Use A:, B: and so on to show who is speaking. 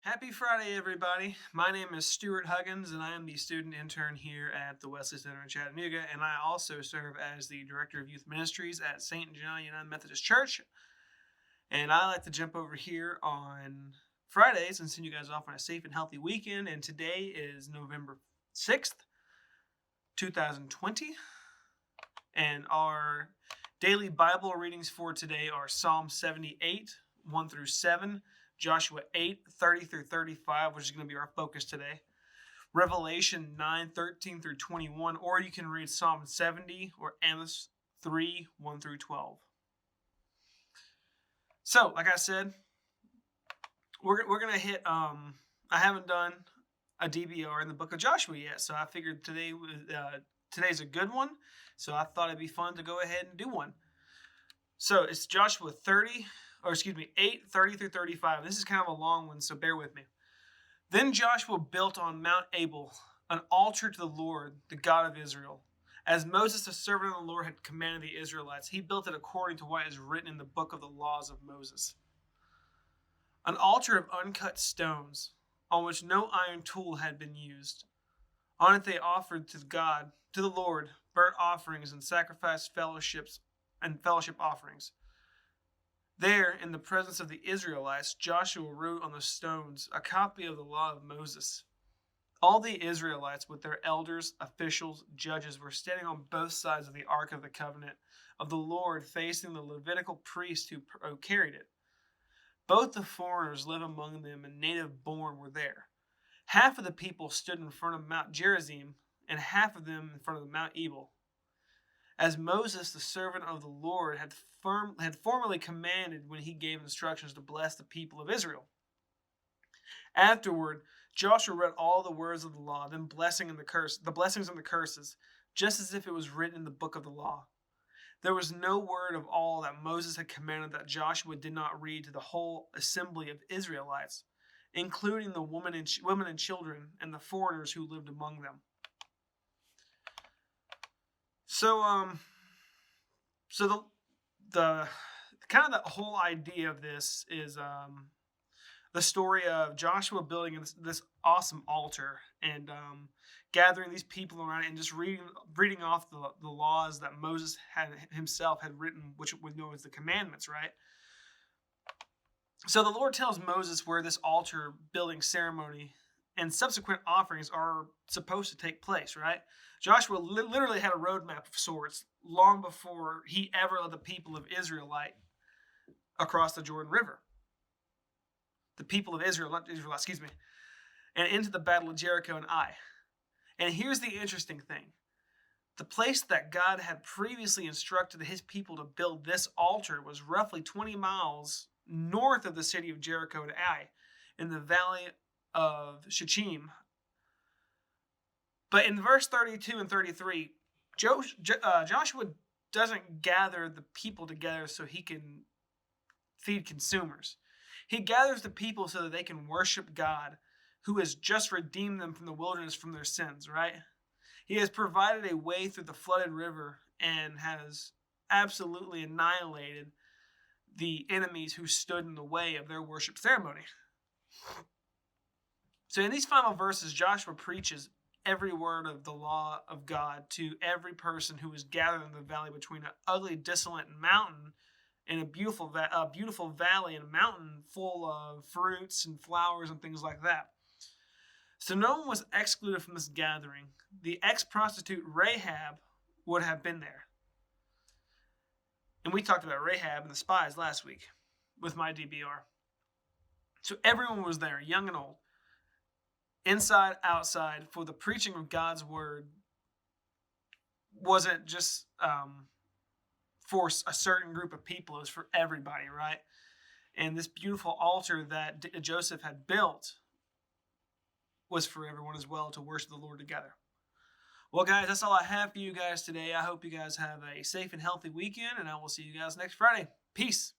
A: Happy Friday, everybody. My name is Stuart Huggins, and I am the student intern here at the Wesley Center in Chattanooga, and I also serve as the Director of Youth Ministries at St. John United Methodist Church. And I like to jump over here on Fridays and send you guys off on a safe and healthy weekend, and today is November 6th, 2020, and our daily Bible readings for today are Psalm 78, 1 through 7, Joshua 8, 30 through 35, which is going to be our focus today. Revelation 9, 13 through 21, or you can read Psalm 70 or Amos 3, 1 through 12. So, like I said, we're going to hit, I haven't done a DBR in the book of Joshua yet, so I figured today's a good one, so I thought it'd be fun to go ahead and do one. So, it's Joshua 8, 30 through 35. This is kind of a long one, so bear with me. Then Joshua built on Mount Abel an altar to the Lord, the God of Israel. As Moses, the servant of the Lord, had commanded the Israelites, he built it according to what is written in the book of the laws of Moses. An altar of uncut stones, on which no iron tool had been used. On it they offered to the Lord, burnt offerings and sacrificed fellowship offerings. There, in the presence of the Israelites, Joshua wrote on the stones a copy of the law of Moses. All the Israelites, with their elders, officials, judges, were standing on both sides of the Ark of the Covenant of the Lord, facing the Levitical priest who carried it. Both the foreigners live among them and native born were there. Half of the people stood in front of Mount Gerizim, and half of them in front of Mount Ebal, as Moses, the servant of the Lord, had formerly commanded when he gave instructions to bless the people of Israel. Afterward, Joshua read all the words of the law, then the blessings and the curses, just as if it was written in the book of the law. There was no word of all that Moses had commanded that Joshua did not read to the whole assembly of Israelites, including the women and children and the foreigners who lived among them. So the kind of the whole idea of this is the story of Joshua building this awesome altar and gathering these people around it and just reading off the laws that Moses himself had written, which we know as the commandments, right? So the Lord tells Moses where this altar building ceremony and subsequent offerings are supposed to take place, right? Joshua literally had a roadmap of sorts long before he ever led the people of Israelite across the Jordan River. The people of Israel, and into the battle of Jericho and Ai. And here's the interesting thing. The place that God had previously instructed his people to build this altar was roughly 20 miles north of the city of Jericho and Ai, in the valley of Shittim. But in verse 32 and 33, Joshua doesn't gather the people together so he can feed consumers. He gathers the people so that they can worship God, who has just redeemed them from the wilderness from their sins, right? He has provided a way through the flooded river and has absolutely annihilated the enemies who stood in the way of their worship ceremony. So in these final verses, Joshua preaches every word of the law of God to every person who is gathered in the valley between an ugly, desolate mountain and a beautiful valley and a mountain full of fruits and flowers and things like that. So no one was excluded from this gathering. The ex-prostitute Rahab would have been there. And we talked about Rahab and the spies last week with my DBR. So everyone was there, young and old, inside, outside, for the preaching of God's word wasn't just for a certain group of people. It was for everybody, right? And this beautiful altar that Joseph had built was for everyone as well to worship the Lord together. Well, guys, that's all I have for you guys today. I hope you guys have a safe and healthy weekend, and I will see you guys next Friday. Peace.